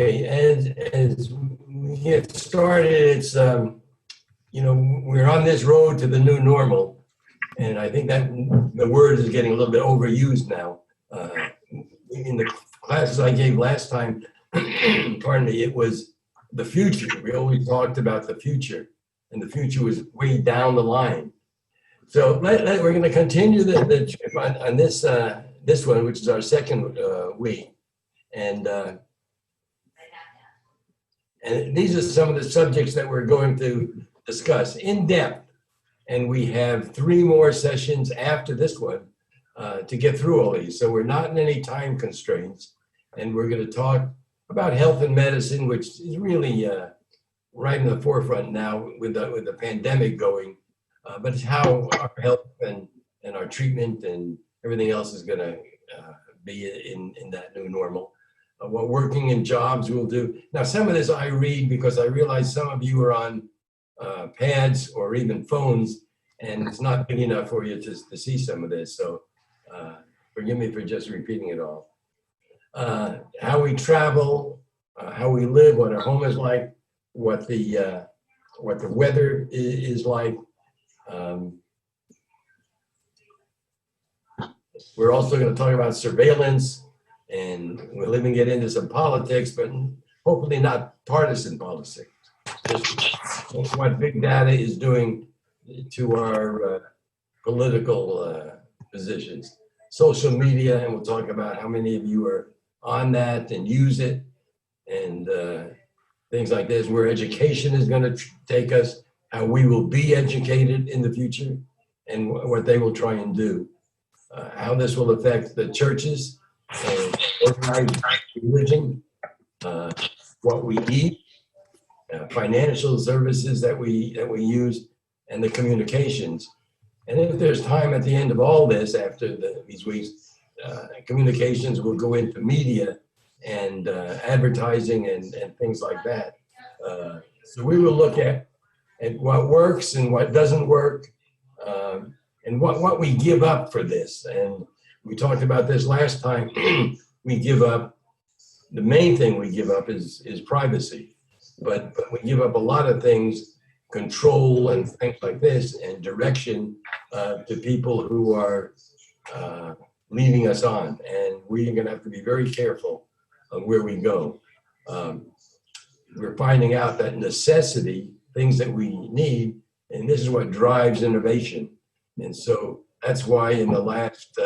Okay, as we get started, it's, we're on this road to the new normal. And I think that the word is getting a little bit overused now. In the classes I gave last time, pardon me, it was the future. We always talked about the future, and the future was way down the line. So we're going to continue the trip on this one, which is our second week. And these are some of the subjects that we're going to discuss in depth. And we have 3 more sessions after this one to get through all these. So we're not in any time constraints. And we're going to talk about health and medicine, which is really right in the forefront now with the pandemic going. But it's how our health and our treatment and everything else is going to be in that new normal. What working in jobs will do. Now, some of this I read because I realize some of you are on pads or even phones, and it's not big enough for you to see some of this. So forgive me for just repeating it all. How we travel, how we live, what our home is like, what the weather is like. We're also going to talk about surveillance, and we'll even get into some politics, but hopefully not partisan politics. Just what big data is doing to our political positions. Social media, and we'll talk about how many of you are on that and use it, and things like this, where education is going to take us, how we will be educated in the future, and what they will try and do. How this will affect the churches and organized religion, what we eat, financial services that we use, and the communications. And if there's time at the end of all this, after these weeks, communications will go into media and advertising and things like that. So we will look at what works and what doesn't work, and what we give up for this. And we talked about this last time. We give up, the main thing we give up is privacy, but we give up a lot of things, control and things like this, and direction to people who are leading us on. And we're going to have to be very careful of where we go. We're finding out that necessity, things that we need, and this is what drives innovation. And so that's why in the last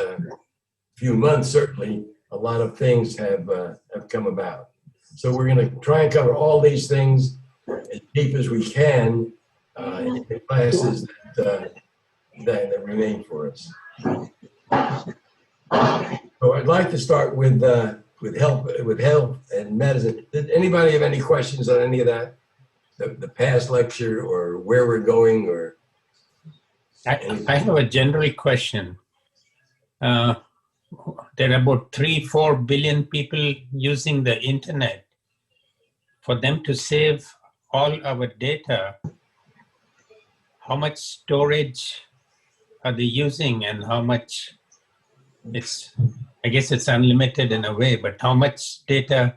few months, certainly, a lot of things have come about. So we're going to try and cover all these things as deep as we can in the classes that remain for us. So I'd like to start with health and medicine. Did anybody have any questions on any of that? The past lecture, or where we're going, or I have a general question. There are about 3-4 billion people using the internet. For them to save all our data, how much storage are they using, and how much I guess it's unlimited in a way, but how much data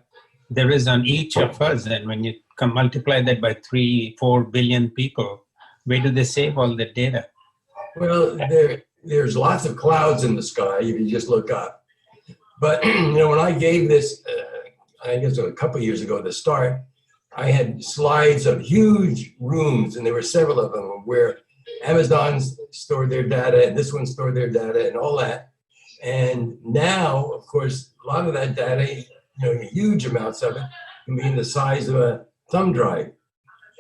there is on each of us? And when you multiply that by 3-4 billion people, where do they save all the data? Well, there's lots of clouds in the sky if you just look up. But when I gave this, I guess a couple of years ago, the start, I had slides of huge rooms, and there were several of them where Amazon stored their data, and this one stored their data, and all that. And now, of course, a lot of that data, huge amounts of it, can be in the size of a thumb drive.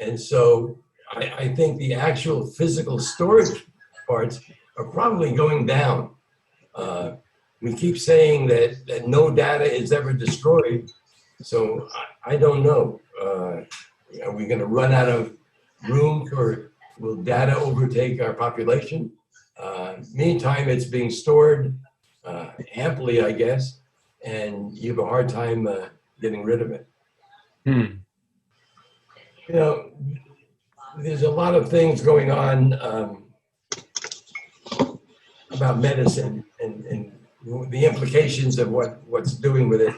And so I think the actual physical storage parts are probably going down. We keep saying that no data is ever destroyed. So I don't know. Are we going to run out of room will data overtake our population? Meantime, it's being stored amply, I guess, and you have a hard time getting rid of it. There's a lot of things going on about medicine and the implications of what's doing with it,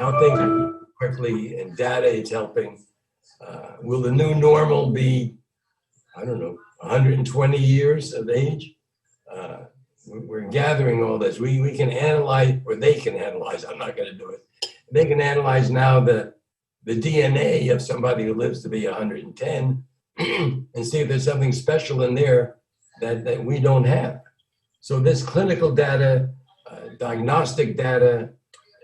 how things are moving quickly, and data is helping. Will the new normal be, I don't know, 120 years of age? We're gathering all this. We can analyze, or they can analyze, I'm not going to do it. They can analyze now the DNA of somebody who lives to be 110 and see if there's something special in there that we don't have. So this clinical data, diagnostic data,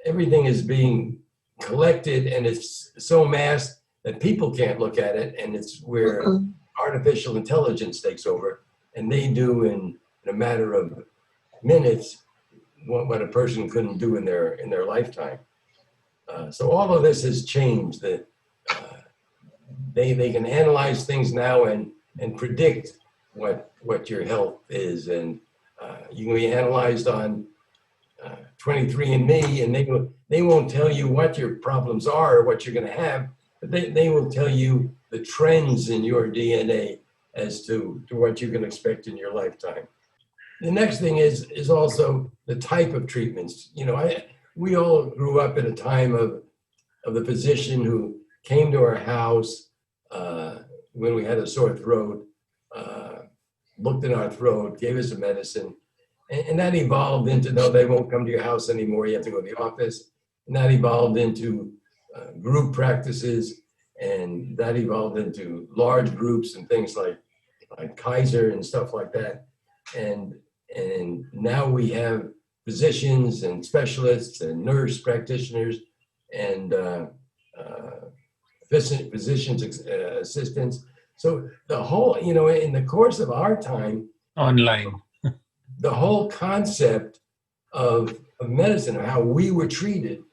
everything is being collected, and it's so massed that people can't look at it, and it's where artificial intelligence takes over, and they do in a matter of minutes what a person couldn't do in their lifetime. So all of this has changed. That they can analyze things now and predict what your health is, and you can be analyzed on 23andMe, and they won't tell you what your problems are or what you're going to have, but they will tell you the trends in your DNA as to what you can expect in your lifetime. The next thing is also the type of treatments. You know, we all grew up in a time of the physician who came to our house when we had a sore throat, looked in our throat, gave us a medicine, and that evolved into, no, they won't come to your house anymore, you have to go to the office. And that evolved into group practices, and that evolved into large groups and things like Kaiser and stuff like that. And now we have physicians and specialists and nurse practitioners and physicians assistants. So the whole, you know, in the course of our time, online, the whole concept of medicine, of how we were treated,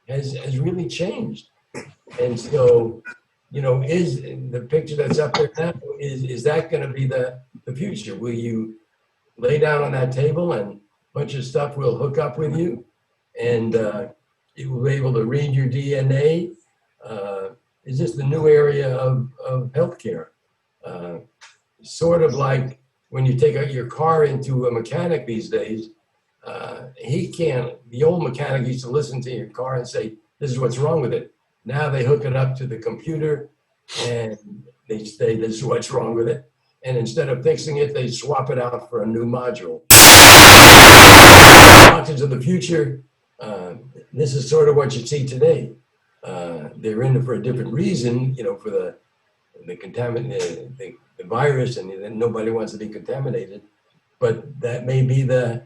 has really changed. And so, you know, is the picture that's up there now, is that going to be the future? Will you lay down on that table and a bunch of stuff will hook up with you, and you will be able to read your DNA? Is this the new area of healthcare? Sort of like when you take out your car into a mechanic these days, the old mechanic used to listen to your car and say, this is what's wrong with it. Now they hook it up to the computer and they say, this is what's wrong with it. And instead of fixing it, they swap it out for a new module. Doctors of the future, this is sort of what you see today. They're in it for a different reason, you know, for the virus, and then nobody wants to be contaminated. But that may be the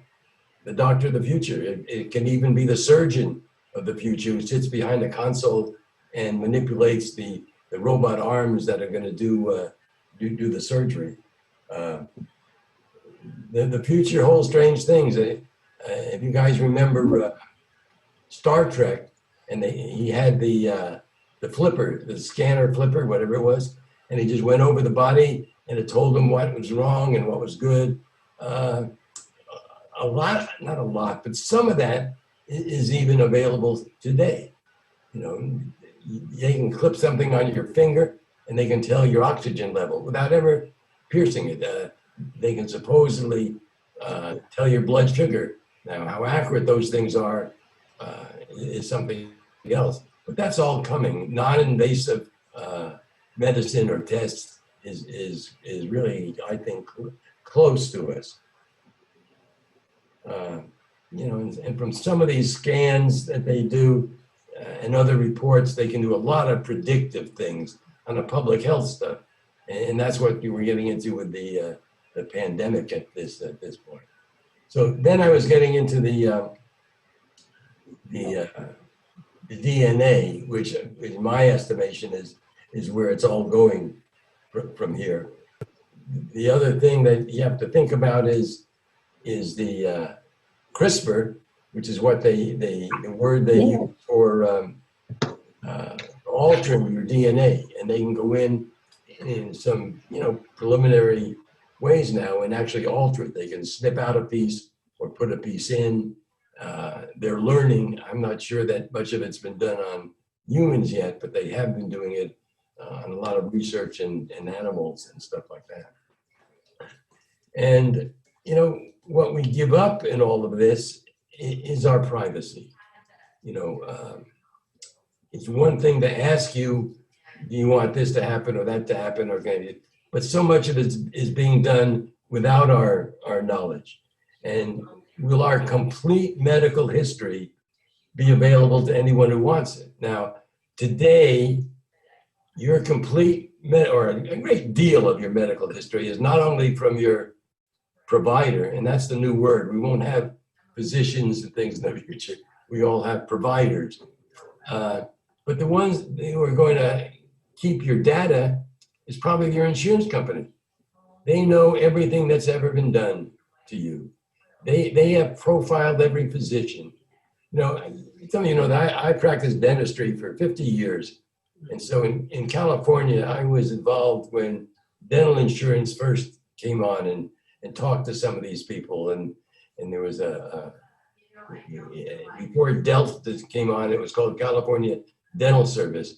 doctor of the future. It can even be the surgeon of the future who sits behind the console and manipulates the robot arms that are going to do the surgery. The future holds strange things. If you guys remember Star Trek, and he had the flipper, the scanner flipper, whatever it was, and he just went over the body and it told him what was wrong and what was good. A lot, not a lot, but some of that is even available today. You know, they can clip something on your finger and they can tell your oxygen level without ever piercing it. They can supposedly tell your blood sugar. Now, how accurate those things are is something else, but that's all coming. Non-invasive medicine or tests is really, I think, close to us. You know, and from some of these scans that they do and other reports, they can do a lot of predictive things on the public health stuff, and that's what you were getting into with the pandemic at this point. So then I was getting into the DNA, which in my estimation is where it's all going from here. The other thing that you have to think about is the CRISPR, which is what the word they use for altering your DNA, and they can go in some, you know, preliminary ways now and actually alter it. They can snip out a piece or put a piece in. They're learning. I'm not sure that much of it's been done on humans yet, but they have been doing it on a lot of research in animals and stuff like that. And, you know, what we give up in all of this is our privacy. You know, it's one thing to ask you, do you want this to happen or that to happen, or but so much of it is being done without our knowledge. And will our complete medical history be available to anyone who wants it? Now, today, your complete or a great deal of your medical history is not only from your provider, and that's the new word. We won't have physicians and things in the future. We all have providers. But the ones who are going to keep your data is probably your insurance company. They know everything that's ever been done to you. They have profiled every physician. You know, some of you know that I practiced dentistry for 50 years. And so in California, I was involved when dental insurance first came on and talked to some of these people. And there was before Delta came on, it was called California Dental Service.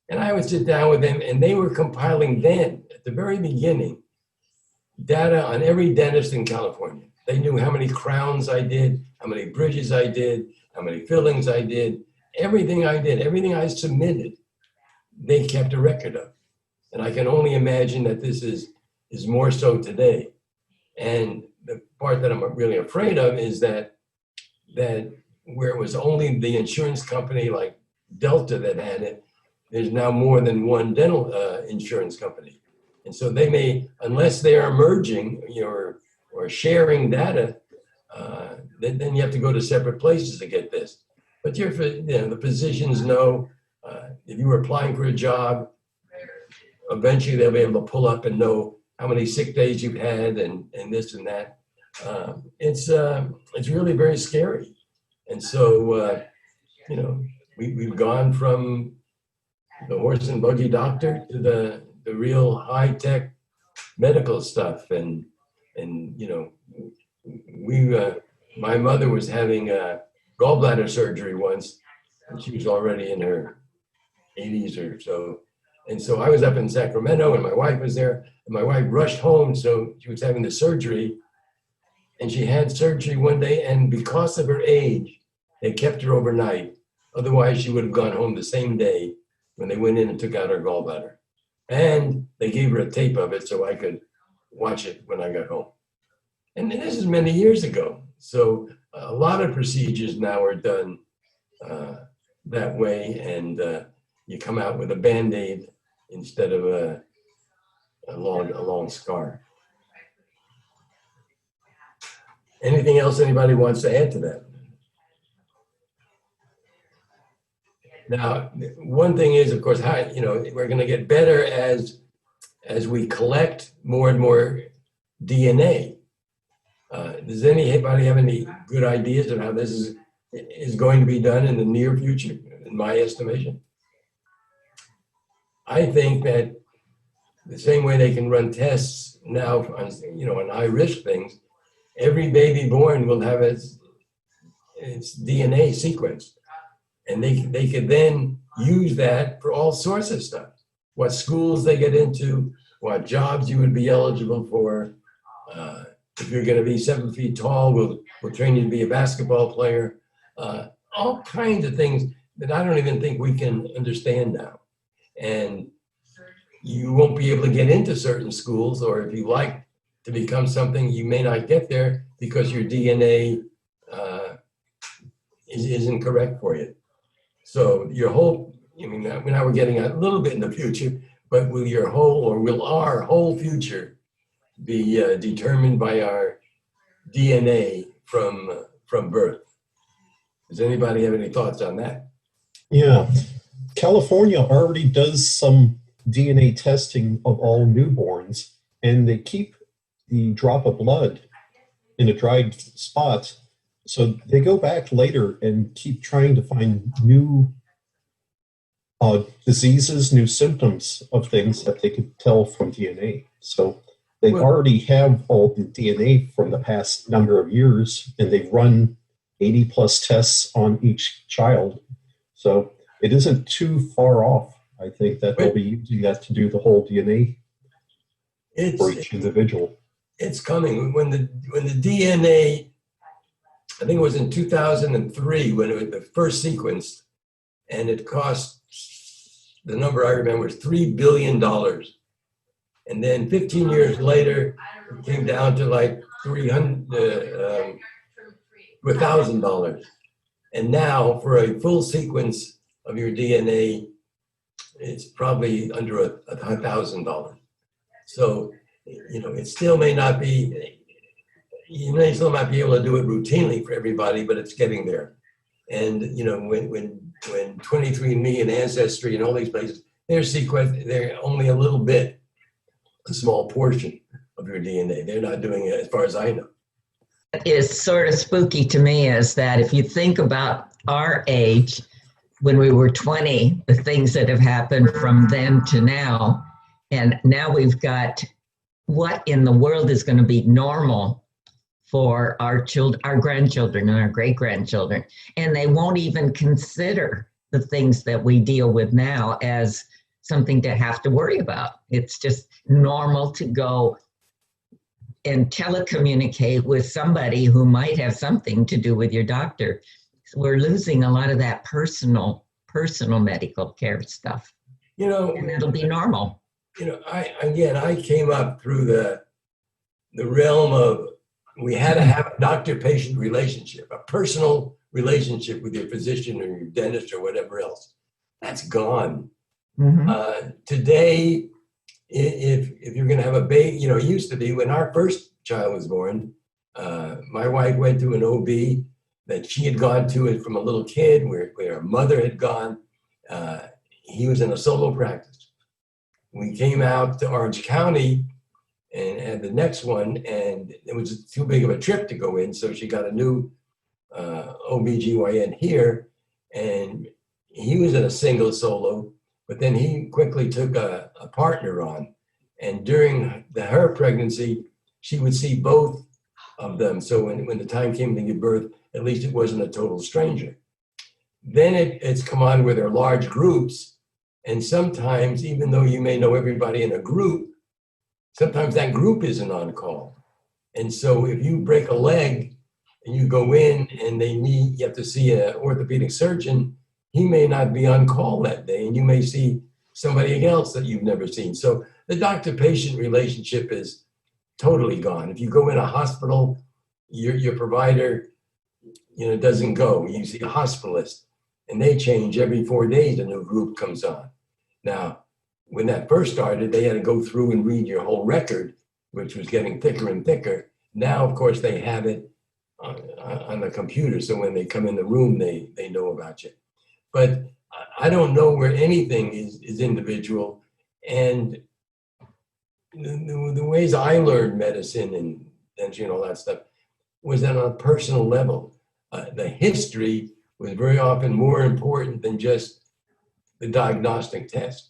And I would sit down with them, and they were compiling then, at the very beginning, data on every dentist in California. They knew how many crowns I did, how many bridges I did, how many fillings I did, everything I did, everything I submitted, they kept a record of. And I can only imagine that this is more so today. And the part that I'm really afraid of is that where it was only the insurance company like Delta that had it, there's now more than one dental insurance company. And so they may, unless they are merging or sharing data, then you have to go to separate places to get this. But the physicians know if you were applying for a job, eventually they'll be able to pull up and know how many sick days you've had and this and that. It's really very scary. And so, we've gone from the horse and buggy doctor to the real high-tech medical stuff. And my mother was having gallbladder surgery once, and she was already in her 80s or so. And so I was up in Sacramento, and my wife was there, and my wife rushed home. So she was having the surgery, and she had surgery one day, and because of her age, they kept her overnight. Otherwise, she would have gone home the same day when they went in and took out her gallbladder. And they gave her a tape of it so I could watch it when I got home. And this is many years ago. So a lot of procedures now are done that way, and you come out with a Band-Aid instead of a long scar. Anything else anybody wants to add to that? Now, one thing is, of course, how we're going to get better as we collect more and more DNA. Does anybody have any good ideas of how this is going to be done in the near future, in my estimation? I think that the same way they can run tests now on high-risk things, every baby born will have its DNA sequenced. And they could then use that for all sorts of stuff. What schools they get into, what jobs you would be eligible for. If you're going to be 7 feet tall, we'll train you to be a basketball player. All kinds of things that I don't even think we can understand now. And you won't be able to get into certain schools, or if you like to become something, you may not get there because your DNA isn't correct for you. So your whole, now we're getting a little bit in the future, but will our whole future be determined by our DNA from birth? Does anybody have any thoughts on that? Yeah, California already does some DNA testing of all newborns, and they keep the drop of blood in a dried spot. So they go back later and keep trying to find new diseases, new symptoms of things that they could tell from DNA. So they already have all the DNA from the past number of years, and they've run 80 plus tests on each child. So it isn't too far off. I think that they'll be using that to do the whole DNA for each individual. It's coming. When the DNA, I think it was in 2003 when it was the first sequenced, and it cost, the number I remember was $3 billion. And then 15 years later, it came down to like $1,000. And now for a full sequence of your DNA, it's probably under $1,000. So, you know, it still may not be, you may still not be able to do it routinely for everybody, but it's getting there. And, you know, when 23andMe and Ancestry and all these places, they're only a little bit, a small portion of your DNA. They're not doing it as far as I know. What is sort of spooky to me is that if you think about our age, when we were 20, the things that have happened from then to now, and now we've got what in the world is going to be normal for our children, our grandchildren and our great-grandchildren, and they won't even consider the things that we deal with now as something to have to worry about. It's just normal to go and telecommunicate with somebody who might have something to do with your doctor. So we're losing a lot of that personal medical care stuff. You know, and it'll be normal. You know, I came up through the realm of, we had to have a doctor-patient relationship, a personal relationship with your physician or your dentist or whatever else. That's gone. Mm-hmm. Today, if you're going to have a baby, you know, it used to be when our first child was born, my wife went to an OB that she had gone to it from a little kid, where her mother had gone. He was in a solo practice. We came out to Orange County and had the next one, and it was too big of a trip to go in, so she got a new OBGYN here, and he was in a single solo. But then he quickly took a partner on. And during her pregnancy, she would see both of them. So when the time came to give birth, at least it wasn't a total stranger. Then it's come on where there are large groups. And sometimes, even though you may know everybody in a group, sometimes that group isn't on call. And so if you break a leg and you go in and you have to see an orthopedic surgeon, he may not be on call that day, and you may see somebody else that you've never seen. So the doctor-patient relationship is totally gone. If you go in a hospital, your provider, you know, doesn't go. You see a hospitalist, and they change every 4 days. A new group comes on. Now, when that first started, they had to go through and read your whole record, which was getting thicker and thicker. Now, of course, they have it on the computer, so when they come in the room, they know about you. But I don't know where anything is individual. And the ways I learned medicine and dentistry and all that stuff was on a personal level. The history was very often more important than just the diagnostic test.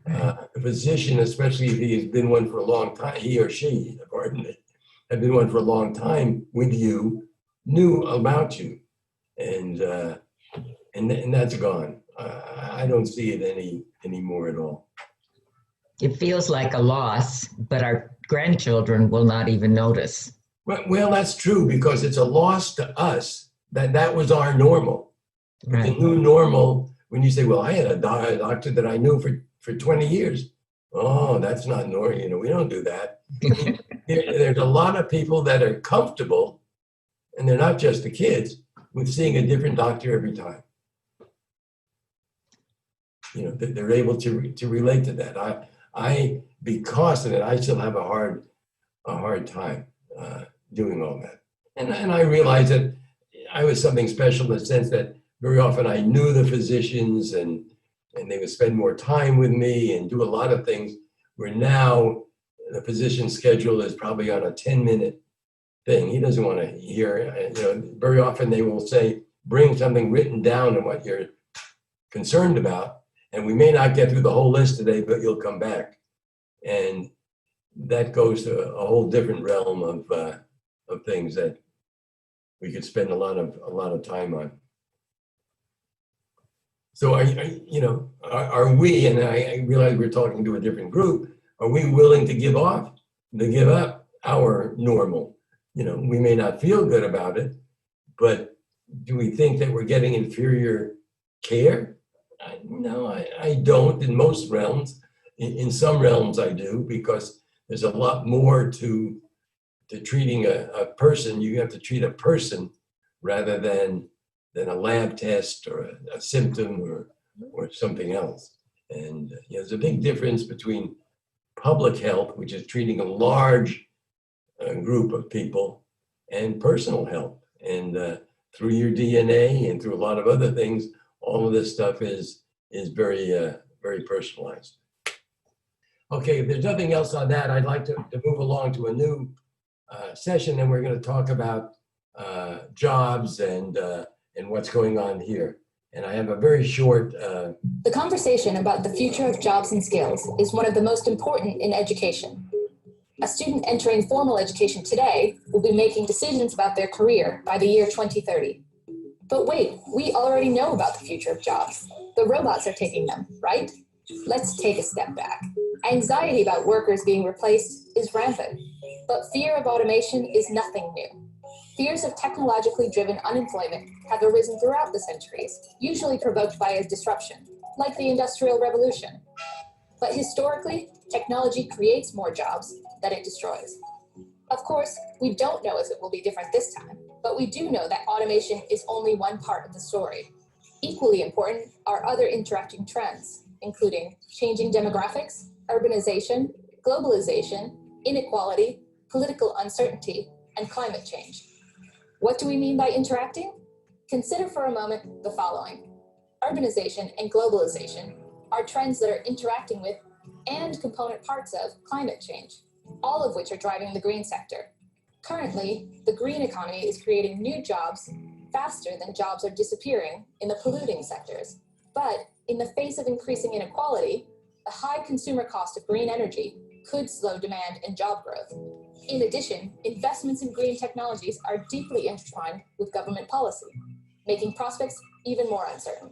A physician, especially if he has been one for a long time, he or she, pardon me, had been one for a long time with you, knew about you. And that's gone. I don't see it anymore at all. It feels like a loss, but our grandchildren will not even notice. Well, that's true, because it's a loss to us that was our normal. Right. The new normal, when you say, well, I had a doctor that I knew for 20 years. Oh, that's not normal. You know, we don't do that. There's a lot of people that are comfortable, and they're not just the kids, with seeing a different doctor every time. You know, they're able to relate to that. Because of it, I still have a hard time doing all that. And I realized that I was something special in the sense that very often I knew the physicians and they would spend more time with me and do a lot of things, where now the physician's schedule is probably on a 10-minute thing. He doesn't want to hear, you know, very often they will say, bring something written down on what you're concerned about. And we may not get through the whole list today, but you'll come back. And that goes to a whole different realm of things that we could spend a lot of time on. So are we, and I realize we're talking to a different group, are we willing to give up our normal? You know, we may not feel good about it, but do we think that we're getting inferior care? No, I don't in most realms. In some realms I do, because there's a lot more to treating a person. You have to treat a person rather than a lab test or a symptom or something else. And there's a big difference between public health, which is treating a large group of people, and personal health. And through your DNA and through a lot of other things, all of this stuff is very personalized. Okay, if there's nothing else on that, I'd like to move along to a new session, and we're going to talk about jobs and what's going on here. And I have a very short. The conversation about the future of jobs and skills is one of the most important in education. A student entering formal education today will be making decisions about their career by the year 2030. But wait, we already know about the future of jobs. The robots are taking them, right? Let's take a step back. Anxiety about workers being replaced is rampant, but fear of automation is nothing new. Fears of technologically driven unemployment have arisen throughout the centuries, usually provoked by a disruption, like the Industrial Revolution. But historically, technology creates more jobs than it destroys. Of course, we don't know if it will be different this time, but we do know that automation is only one part of the story. Equally important are other interacting trends, including changing demographics, urbanization, globalization, inequality, political uncertainty, and climate change. What do we mean by interacting? Consider for a moment the following. Urbanization and globalization are trends that are interacting with and component parts of climate change, all of which are driving the green sector. Currently, the green economy is creating new jobs faster than jobs are disappearing in the polluting sectors. But in the face of increasing inequality, the high consumer cost of green energy could slow demand and job growth. In addition, investments in green technologies are deeply intertwined with government policy, making prospects even more uncertain.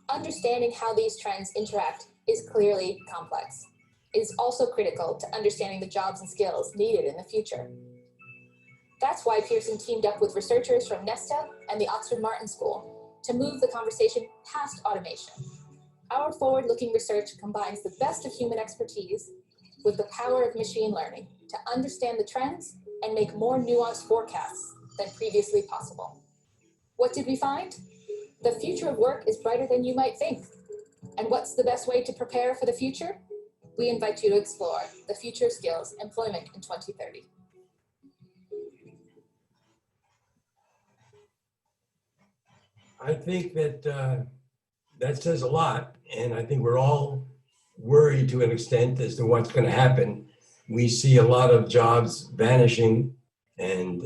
Understanding how these trends interact is clearly complex. It is also critical to understanding the jobs and skills needed in the future. That's why Pearson teamed up with researchers from Nesta and the Oxford Martin School to move the conversation past automation. Our forward-looking research combines the best of human expertise with the power of machine learning to understand the trends and make more nuanced forecasts than previously possible. What did we find? The future of work is brighter than you might think. And what's the best way to prepare for the future? We invite you to explore the future of skills employment in 2030. I think that that says a lot, and I think we're all worried to an extent as to what's going to happen. We see a lot of jobs vanishing, and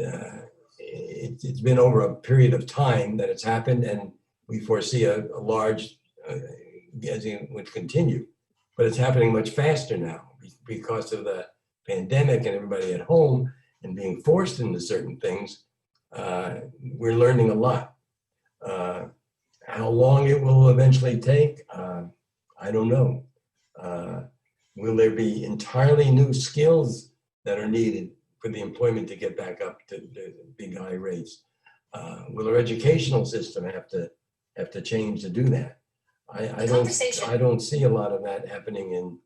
it's been over a period of time that it's happened, and we foresee a large, as it would continue. But it's happening much faster now because of the pandemic and everybody at home and being forced into certain things. We're learning a lot. How long it will eventually take, I don't know. Will there be entirely new skills that are needed for the employment to get back up to the big high rates? Will our educational system have to change to do that? I don't see a lot of that happening in,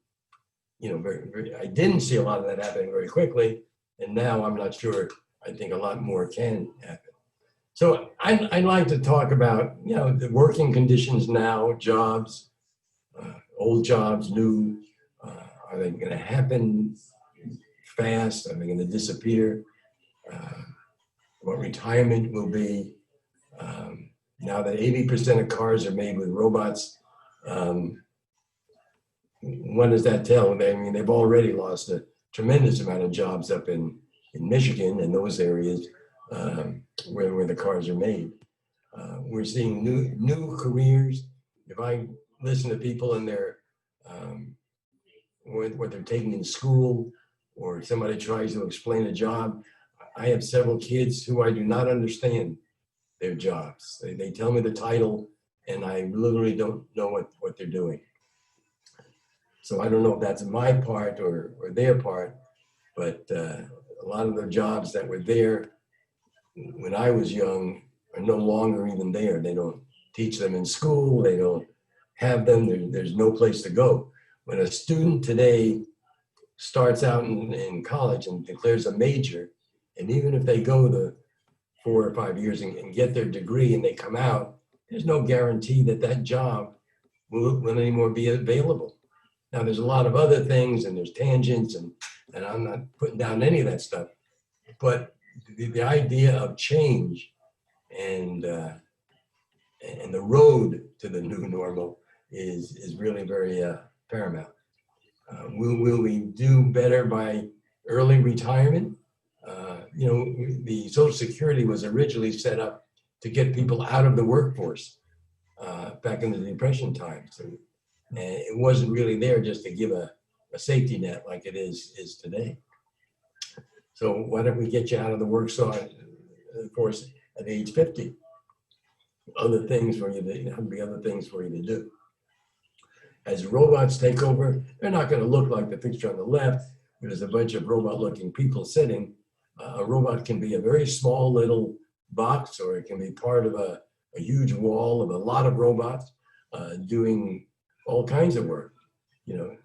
I didn't see a lot of that happening very quickly, and now I'm not sure. I think a lot more can happen. So I'd like to talk about, the working conditions now, jobs, old jobs, new. Are they going to happen fast? Are they going to disappear? What retirement will be? Now that 80% of cars are made with robots, what does that tell? They've already lost a tremendous amount of jobs up in Michigan and those areas where the cars are made. We're seeing new careers. If I listen to people in their what they're taking in school, or somebody tries to explain a job, I have several kids who I do not understand their jobs. They tell me the title, and I literally don't know what they're doing. So I don't know if that's my part or their part, but a lot of the jobs that were there when I was young are no longer even there. They don't teach them in school. They don't have them, there's no place to go. When a student today starts out in college and declares a major, and even if they go the 4 or 5 years and get their degree and they come out, there's no guarantee that that job will anymore be available. Now, there's a lot of other things, and there's tangents, and I'm not putting down any of that stuff, but the idea of change and the road to the new normal is really very paramount. Will we do better by early retirement? You know, the Social Security was originally set up to get people out of the workforce back in the Depression times. And it wasn't really there just to give a safety net like it is today. So why don't we get you out of the workforce at age 50? Other things for you to, there'll be other things for you to do. As robots take over, they're not going to look like the picture on the left. There's a bunch of robot-looking people sitting. A robot can be a very small little box, or it can be part of a huge wall of a lot of robots doing all kinds of work. You know,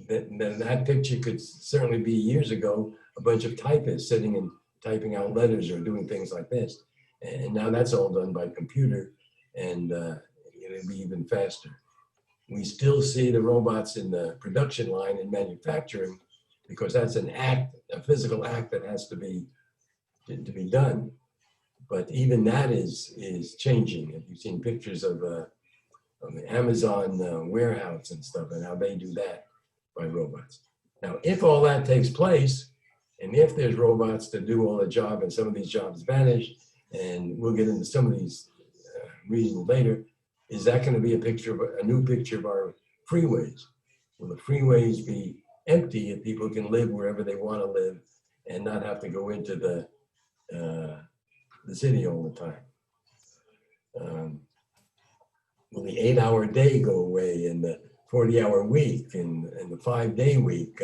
that picture could certainly be years ago, a bunch of typists sitting and typing out letters or doing things like this. And now that's all done by computer, and it'll be even faster. We still see the robots in the production line in manufacturing because that's an act, a physical act that has to be done. But even that is changing. If you've seen pictures of the Amazon warehouse and stuff, and how they do that by robots. Now, if all that takes place, and if there's robots to do all the job, and some of these jobs vanish, and we'll get into some of these reasons later, is that going to be a new picture of our freeways? Will the freeways be empty if people can live wherever they want to live and not have to go into the city all the time? Will the 8-hour day go away, and the 40-hour week, and the 5-day week?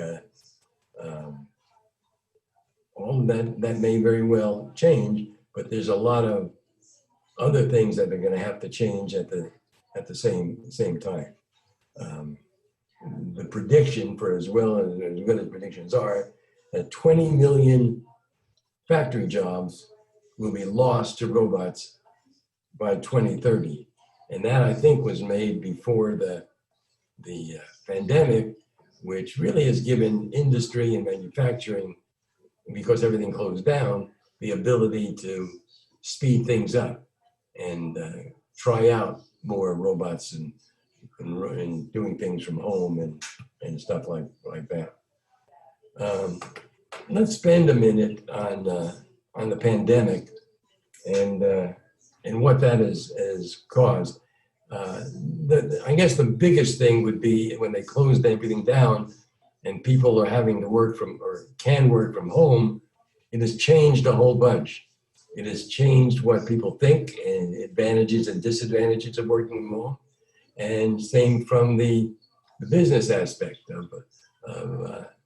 All of that may very well change, but there's a lot of other things that are going to have to change at the same time. The prediction, for as good as predictions are, that 20 million factory jobs will be lost to robots by 2030. And that, I think, was made before the pandemic, which really has given industry and manufacturing, because everything closed down, the ability to speed things up and try out more robots and doing things from home and stuff like that. Let's spend a minute on the pandemic and what that has caused. I guess the biggest thing would be when they closed everything down and people are having to work from, or can work from home, it has changed a whole bunch. It has changed what people think and advantages and disadvantages of working from home. And same from the business aspect of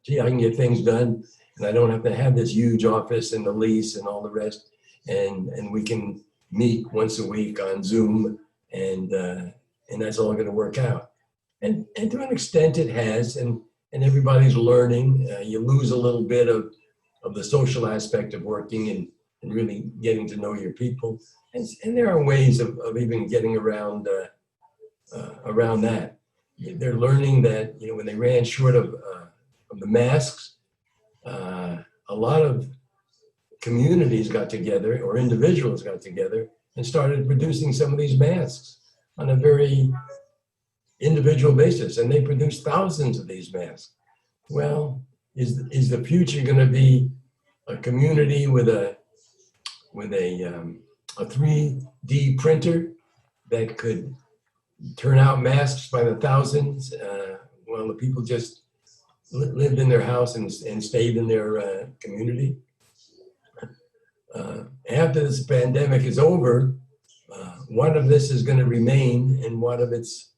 gee, I can get things done and I don't have to have this huge office and the lease and all the rest. And we can meet once a week on Zoom, and that's all going to work out. And to an extent it has, and everybody's learning. You lose a little bit of the social aspect of working and really getting to know your people. And there are ways of even getting around that. They're learning that, you know, when they ran short of the masks, a lot of communities got together, or individuals got together and started producing some of these masks on a very individual basis, and they produced thousands of these masks. Well, is the future going to be a community with a 3D printer that could turn out masks by the thousands? Well, the people just lived in their house and stayed in their community. After this pandemic is over, what of this is going to remain and what of it's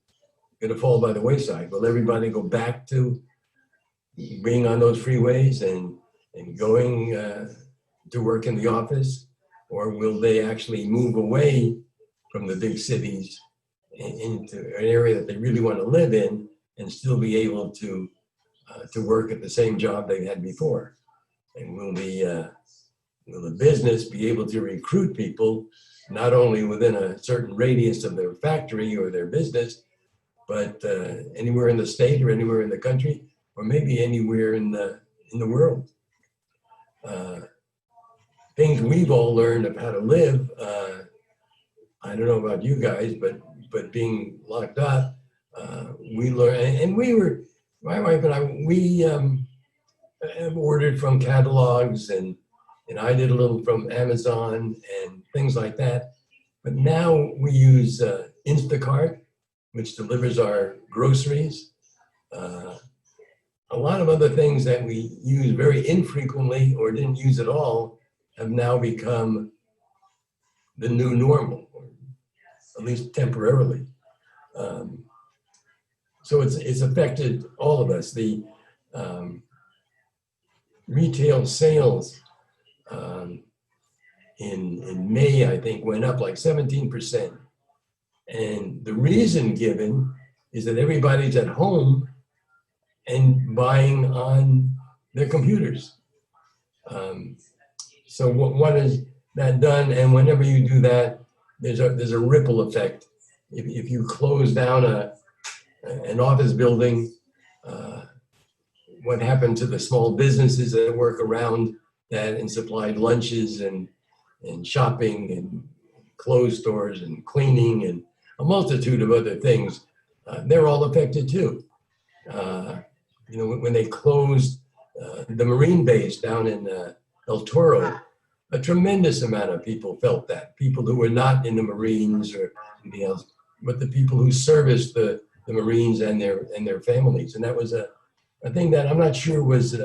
going to fall by the wayside? Will everybody go back to being on those freeways and going to work in the office? Or will they actually move away from the big cities into an area that they really want to live in and still be able to work at the same job they had before? And will the business be able to recruit people not only within a certain radius of their factory or their business, but anywhere in the state or anywhere in the country, or maybe anywhere in the world? Things we've all learned of how to live. I don't know about you guys, but being locked up, we learned, and my wife and I, we have ordered from catalogs, and I did a little from Amazon and things like that. But now we use Instacart, which delivers our groceries. A lot of other things that we use very infrequently or didn't use at all have now become the new normal, or at least temporarily. So it's affected all of us. The retail sales in May, I think, went up like 17%. And the reason given is that everybody's at home and buying on their computers. So what has that done? And whenever you do that, there's a ripple effect. If you close down an office building, what happened to the small businesses that work around that and supplied lunches and shopping and clothes stores and cleaning and a multitude of other things, they're all affected too. When they closed the Marine base down in El Toro, a tremendous amount of people felt that. People who were not in the Marines or anything else, but the people who serviced the Marines and their families. And that was a thing that I'm not sure was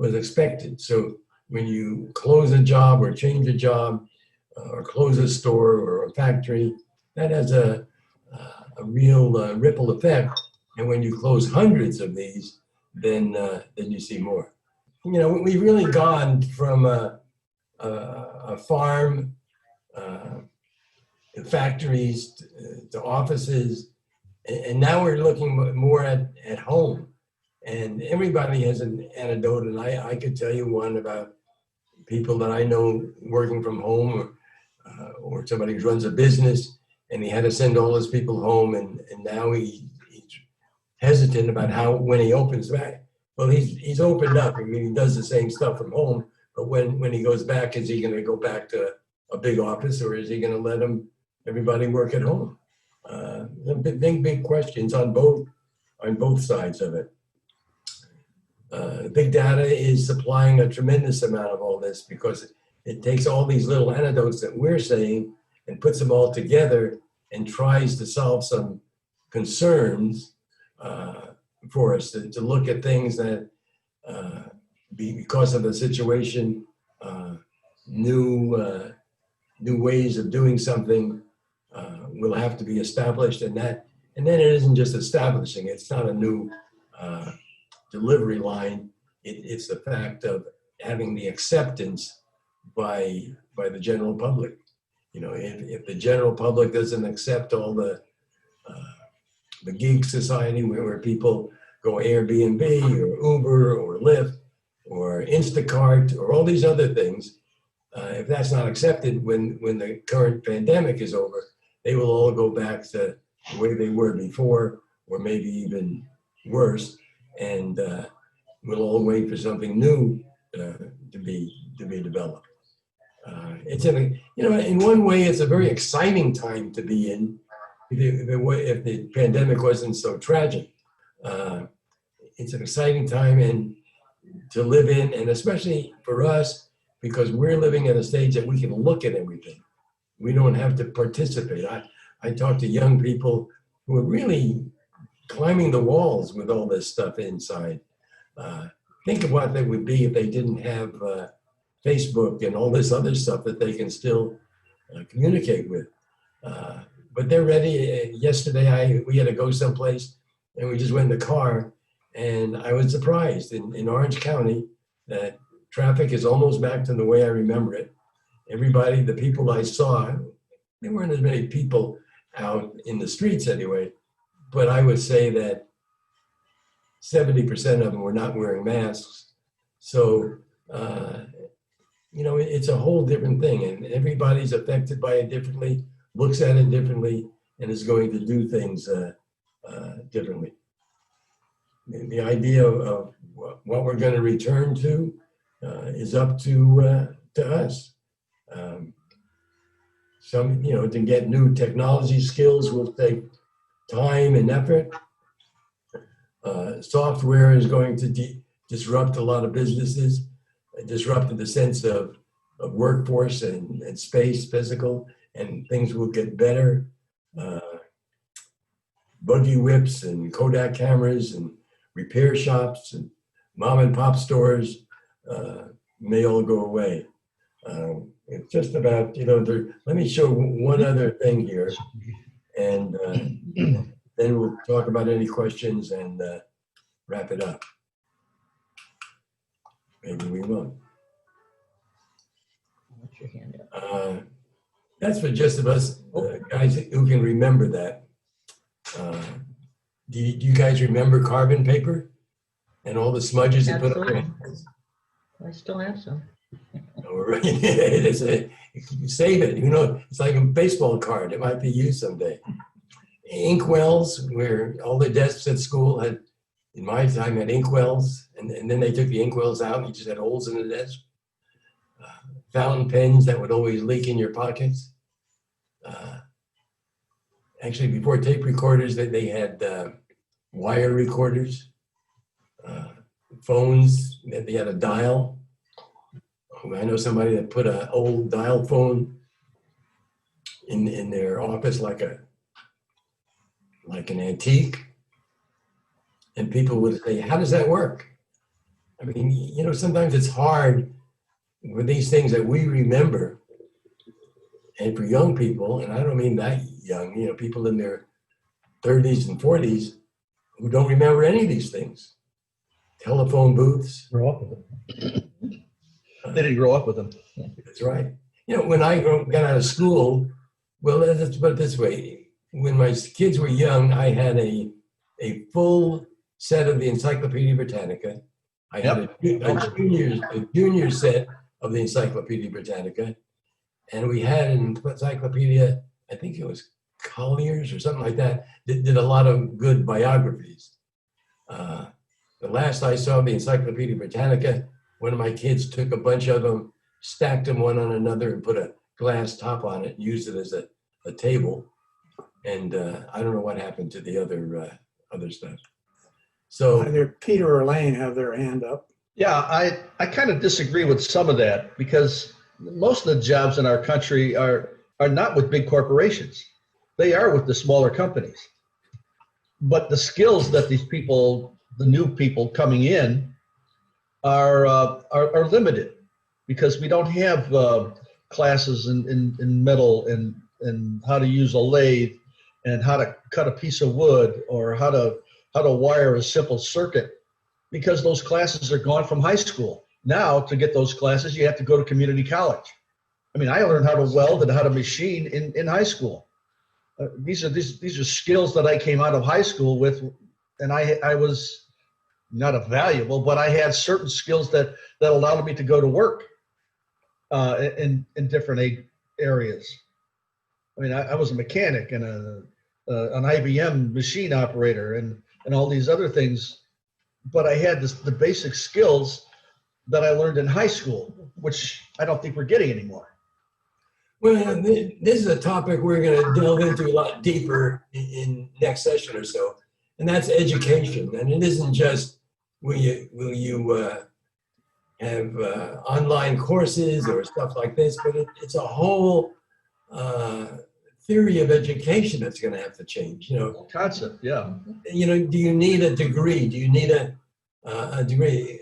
expected. So when you close a job or change a job or close a store or a factory, that has a real ripple effect. And when you close hundreds of these, then you see more. We've really gone from a farm, factories to offices, and now we're looking more at home. And everybody has an anecdote, and I could tell you one about people that I know working from home, or somebody who runs a business, and he had to send all his people home, and now he's hesitant about when he opens back. Well, he's opened up. I mean, he does the same stuff from home, but when he goes back, is he going to go back to a big office, or is he going to let everybody work at home? Big questions on both sides of it. Big data is supplying a tremendous amount of all this, because it takes all these little anecdotes that we're saying and puts them all together and tries to solve some concerns for us, to look at things that, because of the situation, new ways of doing something will have to be established, and then it isn't just establishing. It's not a new delivery line. It's the fact of having the acceptance by the general public. If the general public doesn't accept all the gig society where people go Airbnb or Uber or Lyft or Instacart or all these other things, if that's not accepted when the current pandemic is over, they will all go back to the way they were before, or maybe even worse, and we'll all wait for something new to be developed. It's in one way, it's a very exciting time to be in. If the pandemic wasn't so tragic, it's an exciting time and to live in, and especially for us, because we're living at a stage that we can look at everything. We don't have to participate. I talk to young people who are really climbing the walls with all this stuff inside. Think of what they would be if they didn't have Facebook and all this other stuff that they can still communicate with. But they're ready. Yesterday, we had to go someplace, and we just went in the car, and I was surprised in Orange County that traffic is almost back to the way I remember it. The people I saw, there weren't as many people out in the streets anyway. But I would say that 70% of them were not wearing masks. So, it's a whole different thing, and everybody's affected by it differently, looks at it differently, and is going to do things differently. The idea of what we're going to return to is up to us. To get new technology skills will take time and effort. Software is going to disrupt a lot of businesses, disrupt the sense of workforce and space, physical, and things will get better. Buggy whips and Kodak cameras and repair shops and mom and pop stores may all go away. It's just about, let me show one other thing here, and then we'll talk about any questions and wrap it up. Maybe we won't. What's your hand up? That's for just of us guys who can remember that. Do you guys remember carbon paper and all the smudges it put on? I still have some. You save it. It's like a baseball card. It might be used someday. Inkwells, where all the desks at school had, in my time, had inkwells, and then they took the inkwells out and you just had holes in the desk. Fountain pens that would always leak in your pockets. Actually, before tape recorders, they had wire recorders. Phones, they had a dial. I know somebody that put an old dial phone in their office like an antique. And people would say, how does that work? I mean, sometimes it's hard with these things that we remember. And for young people, and I don't mean that young, people in their 30s and 40s who don't remember any of these things. Telephone booths. Grow up with them. They didn't grow up with them. That's right. When I got out of school, well, let's put it this way. When my kids were young, I had a full set of the Encyclopedia Britannica. I had a junior set of the Encyclopedia Britannica. And we had an encyclopedia, I think it was Collier's or something like that did a lot of good biographies. The last I saw of the Encyclopedia Britannica, one of my kids took a bunch of them, stacked them one on another, and put a glass top on it, and used it as a table. And I don't know what happened to the other stuff. So Either Peter or Elaine have their hand up. Yeah, I kind of disagree with some of that, because most of the jobs in our country are not with big corporations. They are with the smaller companies. But the skills that these people, the new people coming in, are limited, because we don't have classes in metal and how to use a lathe and how to cut a piece of wood or how to wire a simple circuit, because those classes are gone from high school. Now, to get those classes, you have to go to community college. I learned how to weld and how to machine in high school. These are skills that I came out of high school with, and I was not valuable, but I had certain skills that allowed me to go to work in different areas. I was a mechanic and an IBM machine operator and all these other things, but I had the basic skills that I learned in high school, which I don't think we're getting anymore. Well, this is a topic we're going to delve into a lot deeper in next session or so, and that's education. And it isn't just will you have online courses or stuff like this, but it's a whole theory of education that's going to have to change. Concept, yeah. Do you need a degree? Do you need a degree?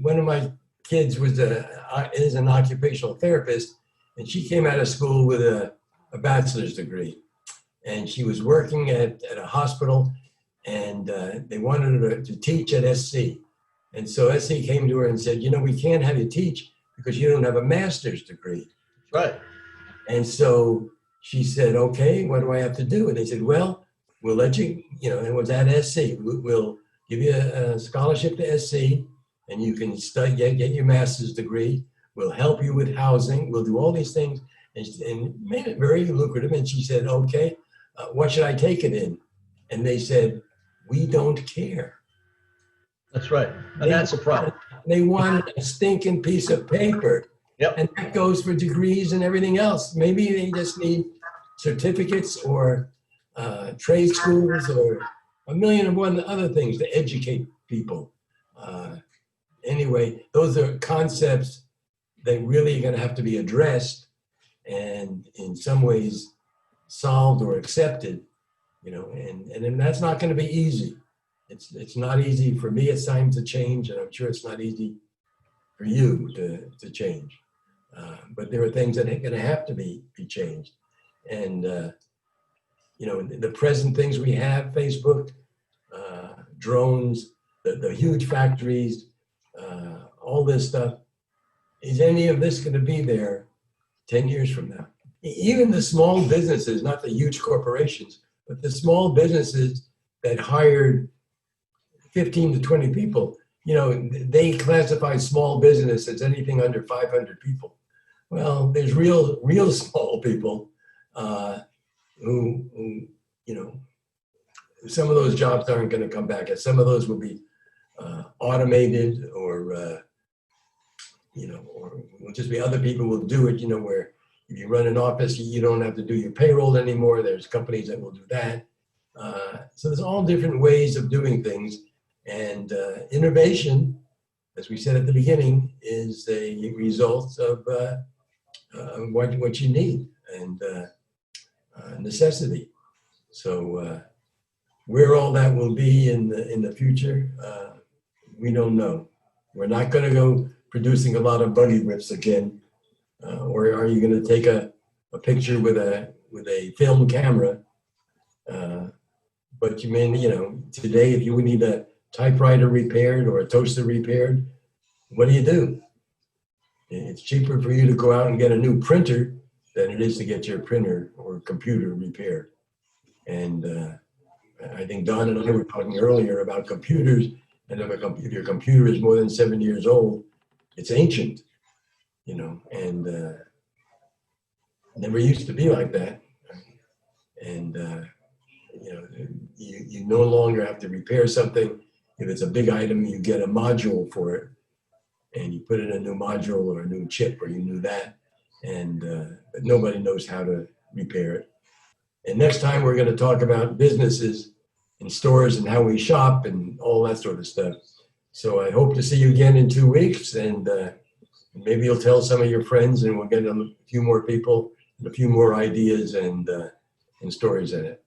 One of my kids is an occupational therapist, and she came out of school with a bachelor's degree, and she was working at a hospital, and they wanted her to teach at SC. And so SC came to her and said, we can't have you teach because you don't have a master's degree. Right. And so she said, okay, what do I have to do? And they said, well, we'll let you, it was at SC. We'll give you a scholarship to SC, and you can study, get your master's degree. We'll help you with housing. We'll do all these things, and made it very lucrative. And she said, okay, what should I take it in? And they said, we don't care. That's right. And that's a problem. They wanted a stinking piece of paper. Yep. And that goes for degrees and everything else. Maybe they just need certificates or trade schools or a million and one other things to educate people. Anyway, those are concepts that really are going to have to be addressed and in some ways solved or accepted, and that's not going to be easy. It's not easy for me at times to change, and I'm sure it's not easy for you to change. But there are things that are going to have to be changed. And, the present things we have, Facebook, drones, the huge factories, all this stuff, is any of this going to be there 10 years from now? Even the small businesses, not the huge corporations, but the small businesses that hired 15 to 20 people, they classify small business as anything under 500 people. Well, there's real small people who, some of those jobs aren't going to come back. And some of those will be automated or will just be other people will do it, where if you run an office, you don't have to do your payroll anymore. There's companies that will do that. So there's all different ways of doing things. And innovation, as we said at the beginning, is a result of what you need and necessity. So where all that will be in the future, we don't know. We're not going to go producing a lot of bunny whips again, or are you going to take a picture with a film camera? But you mean, today if you would need a typewriter repaired or a toaster repaired, what do? It's cheaper for you to go out and get a new printer than it is to get your printer or computer repaired. And I think Don and I were talking earlier about computers, and if your computer is more than 7 years old, it's ancient, and never used to be like that. And, you no longer have to repair something. If it's a big item, you get a module for it, and you put in a new module or a new chip, or you knew that, and but nobody knows how to repair it. And next time we're going to talk about businesses and stores and how we shop and all that sort of stuff. So I hope to see you again in 2 weeks, and maybe you'll tell some of your friends, and we'll get a few more people and a few more ideas and stories in it.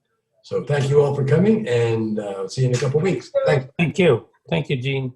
So thank you all for coming, and I'll see you in a couple of weeks. Thanks. Thank you. Thank you, Gene.